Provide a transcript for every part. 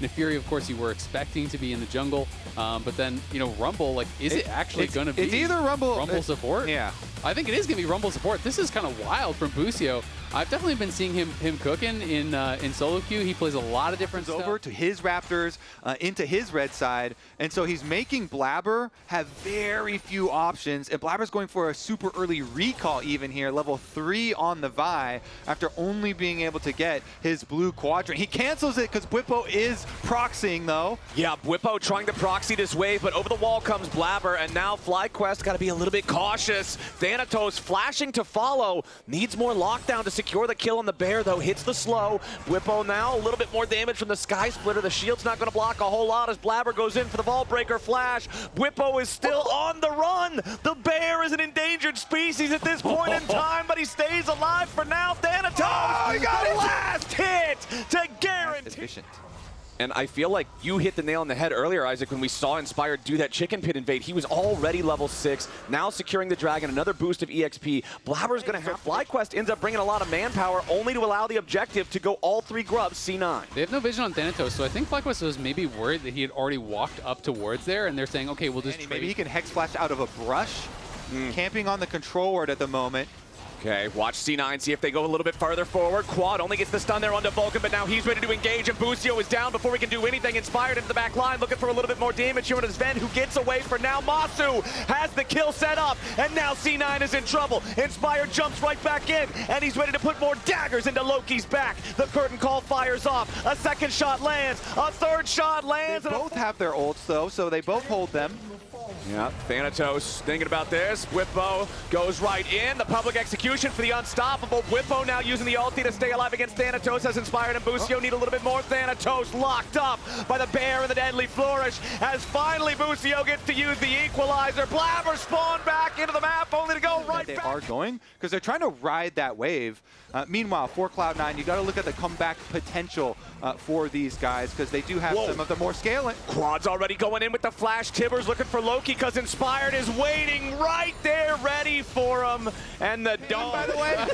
Nefiri, of course, you were expecting to be in the jungle, but then, you know, Rumble, like, is it actually going to be it's either Rumble support? Yeah. I think it is going to be Rumble support. This is kind of wild from Busio. I've definitely been seeing him cooking in solo queue. He plays a lot of different stuff. Over to his Raptors, into his red side, and so he's making Blabber have very few options, and Blabber's going for a super early recall even here, level 3 on the Vi, after only being able to get his blue quadrant. He cancels it because Bwipo is proxying though. Yeah, Bwipo trying to proxy this wave, but over the wall comes Blabber, and now FlyQuest got to be a little bit cautious. Thanatos flashing to follow, needs more lockdown to secure the kill on the bear though, hits the slow. Bwipo now a little bit more damage from the Sky Splitter. The shield's not going to block a whole lot as Blabber goes in for the Vault Breaker flash. Bwipo is still on the run. The bear is an endangered species at this point in time, but he stays alive for now. Thanatos, he got the it! last hit to guarantee. Efficient. And I feel like you hit the nail on the head earlier, Isaac, when we saw Inspired do that chicken pit invade. He was already level 6, now securing the Dragon, another boost of EXP. Blabber's going to have FlyQuest ends up bringing a lot of manpower, only to allow the objective to go all 3 grubs C9. They have no vision on Thanatos, so I think FlyQuest was maybe worried that he had already walked up towards there, and they're saying, okay, we'll just Maybe he can Hex Flash out of a brush, camping on the control ward at the moment. Okay, watch C9, see if they go a little bit farther forward. Quad only gets the stun there onto Vulcan, but now he's ready to engage, and Busio is down before he can do anything. Inspired into the back line, looking for a little bit more damage here on his Sven, who gets away for now. Masu has the kill set up, and now C9 is in trouble. Inspired jumps right back in, and he's ready to put more daggers into Loki's back. The curtain call fires off. A second shot lands, a third shot lands. They both have their ults though, so they both hold them. Yeah, Thanatos thinking about this. Bwipo goes right in. The public execution for the unstoppable. Bwipo now using the ulti to stay alive against Thanatos as Inspired and Busio need a little bit more. Thanatos locked up by the bear and the deadly flourish as finally Busio gets to use the equalizer. Blabber spawned back into the map only to go right They back. are going because they're trying to ride that wave. Meanwhile, for Cloud9, you got to look at the comeback potential for these guys because they do have some of the more scaling. Quad's already going in with the flash. Tibbers looking for Loki because Inspired is waiting right there ready for him. And the dog. By the way,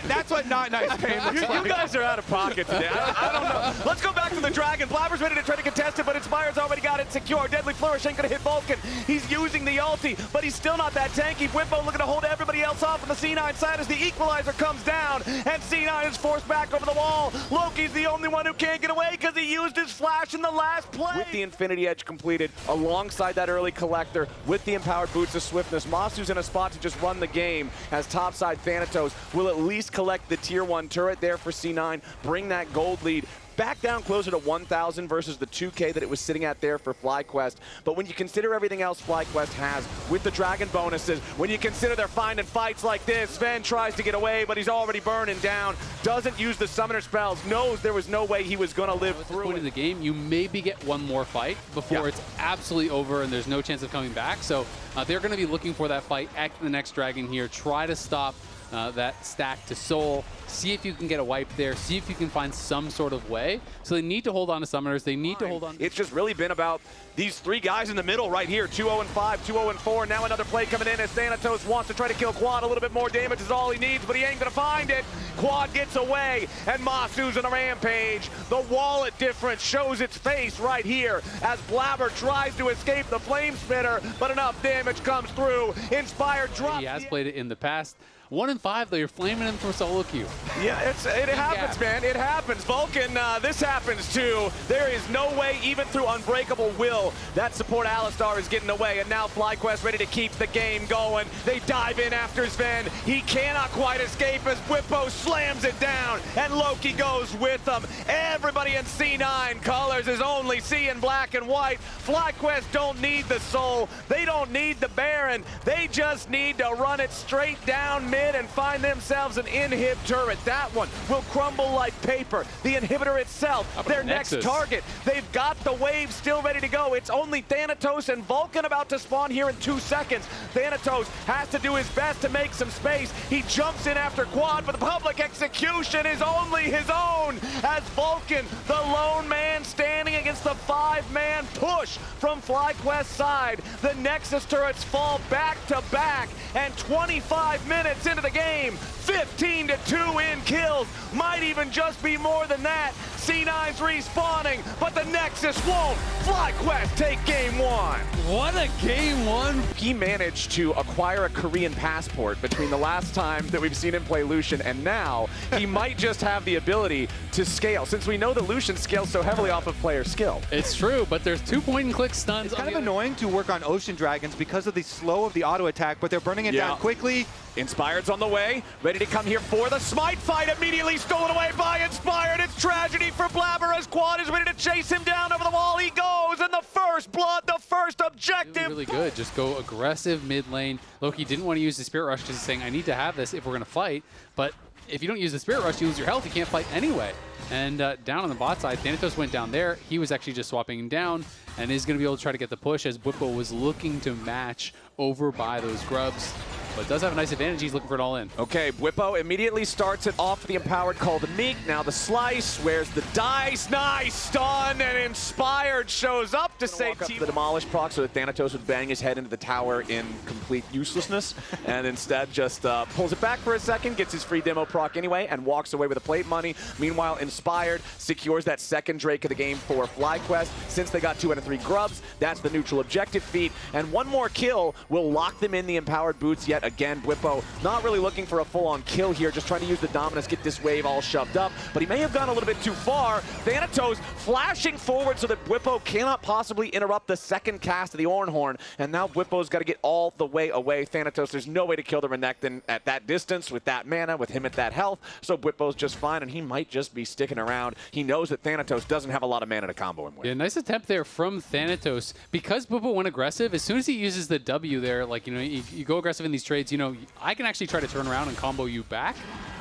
that's what not nice pain looks like. You guys are out of pocket today. I don't know. Let's go back to the Dragon. Blabber's ready to try to contest it, but Inspired's already got it secure. Deadly Flourish ain't going to hit Vulcan. He's using the ulti, but he's still not that tanky. Bwipo looking to hold everybody else off on the C9 side as the equalizer comes down, and C9 is forced back over the wall. Loki's the only one who can't get away because he used his flash in the last play. With the Infinity Edge completed, alongside that early Collector, with the empowered boots of swiftness, Masu's in a spot to just run the game as topside Thanatos will at least collect the tier 1 turret there for C9, bring that gold lead back down closer to 1,000 versus the 2K that it was sitting at there for FlyQuest. But when you consider everything else FlyQuest has with the Dragon bonuses, when you consider they're finding fights like this, Sven tries to get away, but he's already burning down, doesn't use the summoner spells, knows there was no way he was going to live through point in the game, you maybe get one more fight before it's absolutely over and there's no chance of coming back. So they're going to be looking for that fight at the next Dragon here. Try to stop that stack to Soul. See if you can get a wipe there. See if you can find some sort of way. So they need to hold on to summoners. They need to hold on. It's just really been about these 3 guys in the middle right here. 2-0-5, 2-0-4. Now another play coming in as Thanatos wants to try to kill Quad. A little bit more damage is all he needs, but he ain't gonna find it. Quad gets away, and Masu's on a rampage. The wallet difference shows its face right here as Blabber tries to escape the flame spitter, but enough damage comes through. Inspired drops. He has played it in the past. 1 in 5 though, you're flaming him for solo queue. Yeah, it happens, man. It happens. Vulcan, this happens too. There is no way, even through Unbreakable Will, that support Alistar is getting away. And now FlyQuest ready to keep the game going. They dive in after Sven. He cannot quite escape as Bwipo slams it down, and Loki goes with them. Everybody in C9 colors is only seeing black and white. FlyQuest don't need the soul. They don't need the Baron. They just need to run it straight down mid and find themselves an inhib turret. That one will crumble like paper. The inhibitor itself, their next target. They've got the wave still ready to go. It's only Thanatos and Vulcan about to spawn here in 2 seconds. Thanatos has to do his best to make some space. He jumps in after Quad, but the public execution is only his own as Vulcan, the lone man standing against the 5-man push from FlyQuest's side. The Nexus turrets fall back to back, and 25 minutes into the game, 15-2 in kills. Might even just be more than that. C9's respawning, but the Nexus won't. FlyQuest take game 1. What a game 1. He managed to acquire a Korean passport between the last time that we've seen him play Lucian and now. He might just have the ability to scale, since we know that Lucian scales so heavily off of player skill. It's true, but there's 2 point-and-click stuns. It's kind of annoying to work on Ocean Dragons because of the slow of the auto attack, but they're burning it down quickly. Inspired's on the way, ready to come here for the smite fight, immediately stolen away by Inspired. It's tragedy for Blabber as Quad is ready to chase him down over the wall. He goes, and the first blood, the first objective. Really good. Just go aggressive mid lane. Loki didn't want to use the Spirit Rush because he's saying, I need to have this if we're going to fight. But if you don't use the Spirit Rush, you lose your health. You can't fight anyway. And down on the bot side, Thanatos went down there. He was actually just swapping him down and is going to be able to try to get the push as Bwipo was looking to match over by those grubs. But does have a nice advantage. He's looking for it all in. Okay, Bwipo immediately starts it off the Empowered called Meek. Now the slice, where's the dice? Nice stun, and Inspired shows up to say the Demolish proc so that Thanatos would bang his head into the tower in complete uselessness, and instead just pulls it back for a second, gets his free demo proc anyway, and walks away with the plate money. Meanwhile, Inspired secures that second Drake of the game for FlyQuest. Since they got 2 out of 3 grubs, that's the neutral objective feat, and one more kill will lock them in the Empowered boots yet again. Bwipo not really looking for a full-on kill here, just trying to use the dominance, get this wave all shoved up, but he may have gone a little bit too far. Thanatos flashing forward so that Bwipo cannot possibly interrupt the second cast of the Ornhorn, and now Bwipo's got to get all the way away. Thanatos, there's no way to kill the Renekton at that distance, with that mana, with him at that health, so Bwipo's just fine, and he might just be sticking around. He knows that Thanatos doesn't have a lot of mana to combo him with. Yeah, nice attempt there from Thanatos. Because Bwipo went aggressive, as soon as he uses the W there, like, you know, you go aggressive in these trades, you know, I can actually try to turn around and combo you back.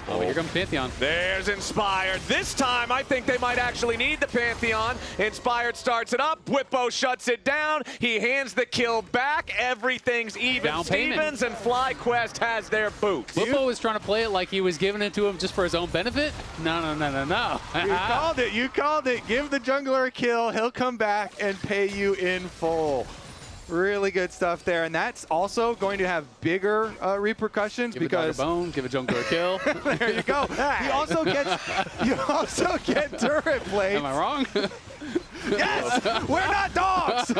Oh, but here comes Pantheon. There's Inspired. This time, I think they might actually need the Pantheon. Inspired starts it up. Bwipo shuts it down. He hands the kill back. Everything's even. Down Stevens and FlyQuest has their boots. Bwipo was trying to play it like he was giving it to him just for his own benefit. No, no, no, no, no. You called it. You called it. Give the jungler a kill. He'll come back and pay you in full. Really good stuff there, and that's also going to have bigger repercussions because give a bone, give a jungler a kill. There you go. You also get turret plates. Am I wrong? Yes, we're not dogs.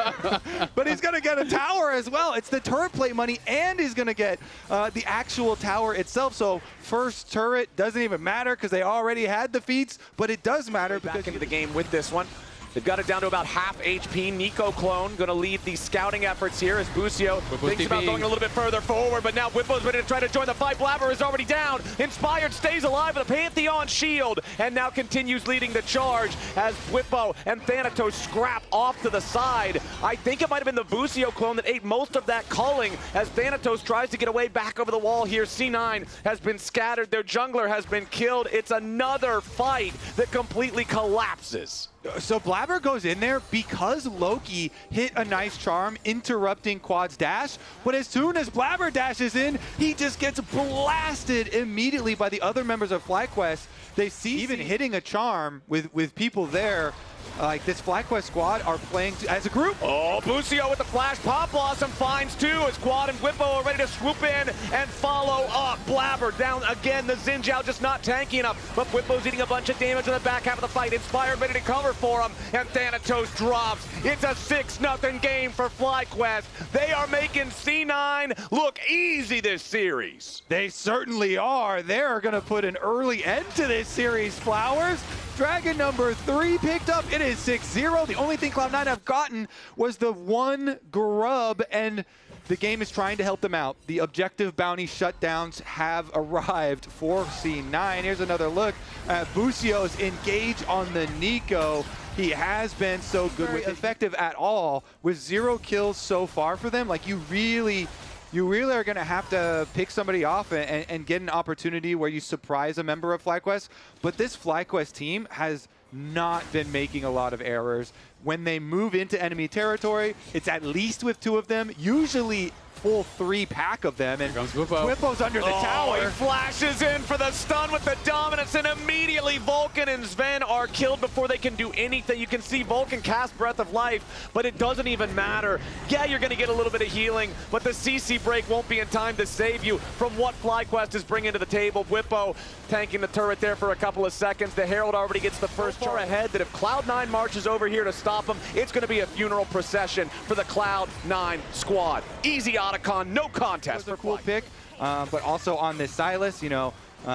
But he's going to get a tower as well. It's the turret plate money, and he's going to get the actual tower itself. So first turret doesn't even matter because they already had the feats, but it does matter because back into the game with this one. They've got it down to about half HP. Nico Clone going to lead the scouting efforts here as Busio thinks about going a little bit further forward, but now Bwipo's ready to try to join the fight. Blabber is already down. Inspired stays alive with a Pantheon shield and now continues leading the charge as Bwipo and Thanatos scrap off to the side. I think it might have been the Busio clone that ate most of that culling as Thanatos tries to get away back over the wall here. C9 has been scattered. Their jungler has been killed. It's another fight that completely collapses. So Blabber goes in there because Loki hit a nice charm interrupting Quad's dash, but as soon as Blabber dashes in, he just gets blasted immediately by the other members of FlyQuest. They see even hitting a charm with people there. Like this FlyQuest squad are playing as a group. Oh, Busio with the flash. Pop Blossom finds 2 as Quad and Bwipo are ready to swoop in and follow up. Blabber down again. The Xin Zhao just not tanky enough, but Bwipo's eating a bunch of damage in the back half of the fight. Inspired ready to cover for him, and Thanatos drops. It's a 6-0 game for FlyQuest. They are making C9 look easy this series. They certainly are. They're going to put an early end to this series, Flowers. Dragon number 3 picked up. It is 6-0. The only thing Cloud9 have gotten was the 1 grub, and the game is trying to help them out. The objective bounty shutdowns have arrived for C9. Here's another look at Busio's engage on the Nico. He has been so good with effective at all with 0 kills so far for them. Like you really are going to have to pick somebody off and get an opportunity where you surprise a member of FlyQuest. But this FlyQuest team has not been making a lot of errors. When they move into enemy territory, it's at least with 2 of them, usually full 3-pack of them. And Here comes Whippo. Whippo's under the He tower. flashes in for the stun with the dominance, and immediately Vulcan and Sven are killed before they can do anything. You can see Vulcan cast Breath of Life, but it doesn't even matter. Yeah, you're going to get a little bit of healing, but the CC break won't be in time to save you from what FlyQuest is bringing to the table. Whippo tanking the turret there for a couple of seconds. The Herald already gets the first far ahead that if Cloud9 marches over here to stop him, it's going to be a funeral procession for the Cloud9 squad. Easy Otacon, no contest. Was a cool pick, but also on this Silas, you know,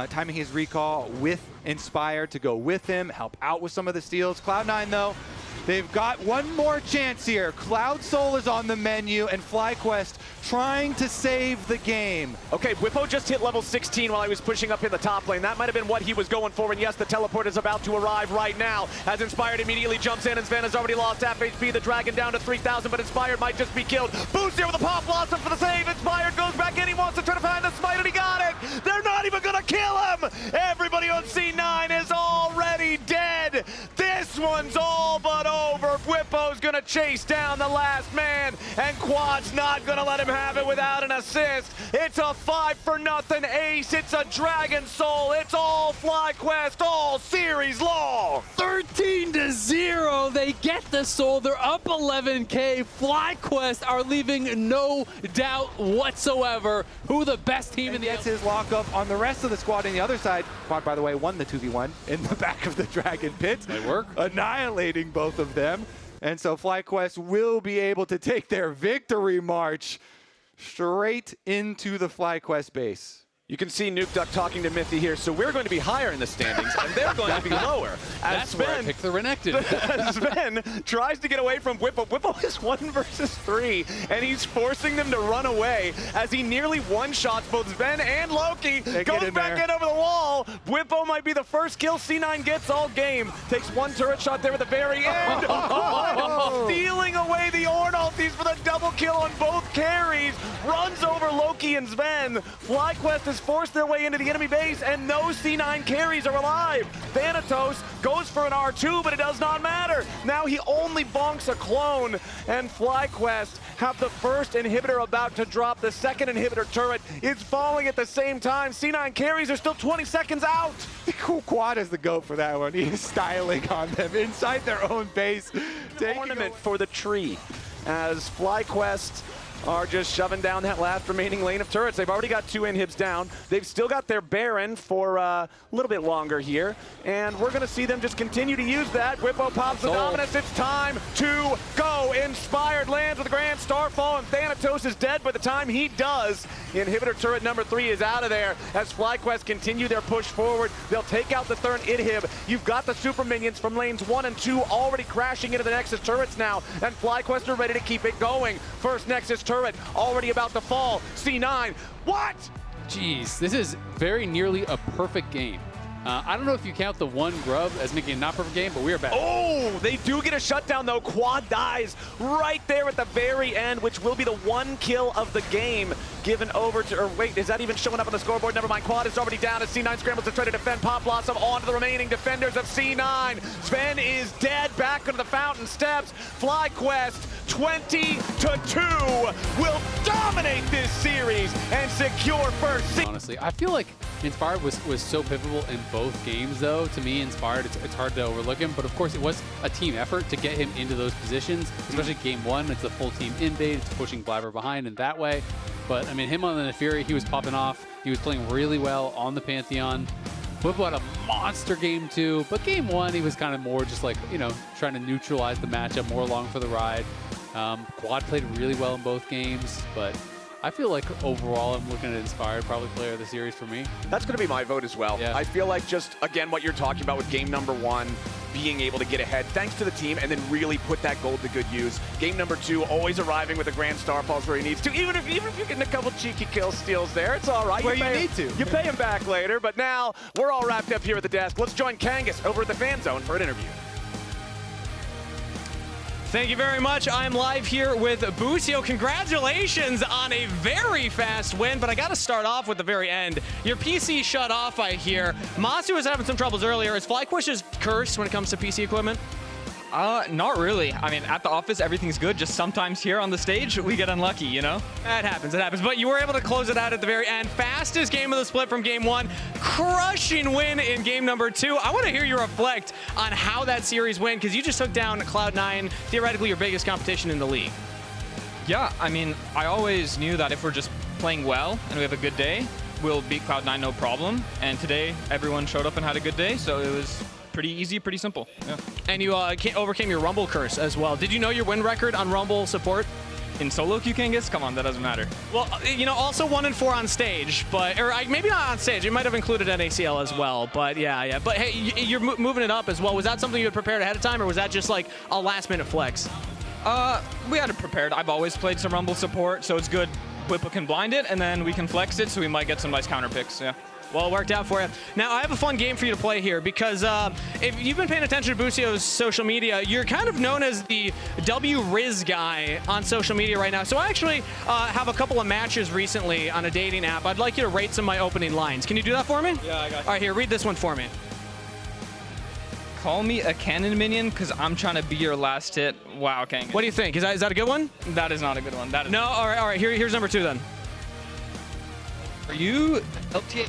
timing his recall with Inspired to go with him, help out with some of the steals. Cloud9 though, they've got one more chance here. Cloud Soul is on the menu and FlyQuest trying to save the game. Okay, Whippo just hit level 16 while I was pushing up in the top lane. That might have been what he was going for, and yes, the teleport is about to arrive right now as Inspired immediately jumps in, and Sven has already lost half HP. The Dragon down to 3,000, but Inspired might just be killed. Boost here with a Pop Blossom for the save. Inspired goes back in. He wants to try to find the smite, and he got it. They're not even going to kill him. Everybody on C9 is already dead. This one's all but over. Whippo's going to chase down the last man, and Quad's not going to let him have it without an assist. It's a 5-for-0 ace. It's a Dragon Soul. It's all FlyQuest, all series long. 13-0. They get the soul. They're up 11K. FlyQuest are leaving no doubt whatsoever who the best team in the Gets his lockup on the rest of the squad on the other side. Quad, by the way, won the 2v1 in the back of the Dragon Pit. They work. Annihilating both of them. And so FlyQuest will be able to take their victory march straight into the FlyQuest base. You can see Nuke Duck talking to Mithy here, so we're going to be higher in the standings, and they're going to be lower. That's where I picked the Renekton. Sven tries to get away from Whippo. Whippo is 1 versus 3, and he's forcing them to run away as he nearly one-shots both Sven and Loki. Goes back in over the wall. Whippo might be the first kill C9 gets all game. Takes one turret shot there at the very end. Stealing away the Ornn ultis for the double kill on both carries. Runs over Loki and Sven. FlyQuest has forced their way into the enemy base, and no C9 carries are alive. Thanatos goes for an R2, but it does not matter. Now he only bonks a clone, and FlyQuest have the first inhibitor about to drop. The second inhibitor turret is falling at the same time. C9 carries are still 20 seconds out. Cool Quad is the GOAT for that one. He is styling on them inside their own base. Ornament for the tree as FlyQuest are just shoving down that last remaining lane of turrets. They've already got 2 inhibs down. They've still got their Baron for a little bit longer here, and we're going to see them just continue to use that. Whippo pops the dominance. It's time to go. Inspired lands with a Grand Starfall, and Thanatos is dead by the time he does. Inhibitor turret number 3 is out of there as FlyQuest continue their push forward. They'll take out the third inhib. You've got the super minions from lanes 1 and 2 already crashing into the Nexus turrets now, and FlyQuest are ready to keep it going. First Nexus turret already about to fall. C9, what? Jeez, this is very nearly a perfect game. I don't know if you count the one grub as making a not perfect game, but we are back. Oh, they do get a shutdown though. Quad dies right there at the very end, which will be the 1 kill of the game given over to, or wait, is that even showing up on the scoreboard? Never mind, Quad is already down as C9 scrambles to try to defend Pop Blossom onto the remaining defenders of C9. Sven is dead back into the fountain steps. FlyQuest 20-2 will dominate this series and secure first seed. Honestly, I feel like Inspired was so pivotal in both games, though. To me, Inspired, it's hard to overlook him, but of course it was a team effort to get him into those positions, especially game 1. It's a full team invade, it's pushing Blabber behind in that way. But I mean, him on the Fury, he was popping off. He was playing really well on the Pantheon. Whippo had a monster game 2, but game 1, he was kind of more just like, you know, trying to neutralize the matchup, more along for the ride. Quad played really well in both games, but I feel like overall I'm looking at Inspired, probably player of the series for me. That's going to be my vote as well. Yeah. I feel like just, again, what you're talking about with game number 1, being able to get ahead thanks to the team and then really put that gold to good use. Game number 2, always arriving with a Grand Starfalls where he needs to. Even if you're getting a couple cheeky kill steals there, it's all right. Where you need to. You pay him back later, but now we're all wrapped up here at the desk. Let's join Kangas over at the Fan Zone for an interview. Thank you very much. I'm live here with Busio. Congratulations on a very fast win, but I got to start off with the very end. Your PC shut off, I hear. Masu was having some troubles earlier. Is FlyQuest just cursed when it comes to PC equipment? Not really. I mean, at the office, everything's good. Just sometimes here on the stage, we get unlucky, you know? That happens, it happens. But you were able to close it out at the very end. Fastest game of the split from game 1. Crushing win in game number 2. I want to hear you reflect on how that series went, because you just took down Cloud9, theoretically your biggest competition in the league. Yeah, I mean, I always knew that if we're just playing well and we have a good day, we'll beat Cloud9 no problem. And today, everyone showed up and had a good day, so it was pretty easy, pretty simple. Yeah. And you overcame your Rumble curse as well. Did you know your win record on Rumble support? In solo queue, Kangas? Come on, that doesn't matter. Well, you know, also 1-4 on stage, but maybe not on stage. It might have included NACL as well, but yeah. But hey, you're moving it up as well. Was that something you had prepared ahead of time, or was that just like a last-minute flex? We had it prepared. I've always played some Rumble support, so it's good. Whippo can blind it, and then we can flex it, so we might get some nice counter picks. Yeah. Well, it worked out for you. Now, I have a fun game for you to play here, because if you've been paying attention to Busio's social media, you're kind of known as the W-Riz guy on social media right now. So I actually have a couple of matches recently on a dating app. I'd like you to rate some of my opening lines. Can you do that for me? Yeah, I got you. All right, here, read this one for me. Call me a cannon minion, because I'm trying to be your last hit. Wow, Kangas. What do you think? Is that a good one? That is not a good one. That is No? All right. Here's number 2 then. Are you LTA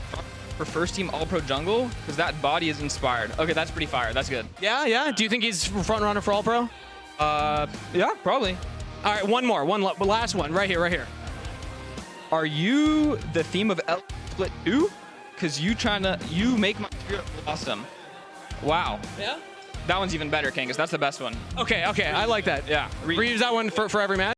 for first team All-Pro jungle? Because that body is inspired. Okay, that's pretty fire. That's good. Yeah. Do you think he's front runner for All-Pro? Yeah, probably. All right, one more. Last one. Right here. Are you the theme of L Split 2? Because you make my spirit blossom. Wow. Yeah? That one's even better, Kangas. That's the best one. Okay. I like that. Yeah. Reuse that one for every match.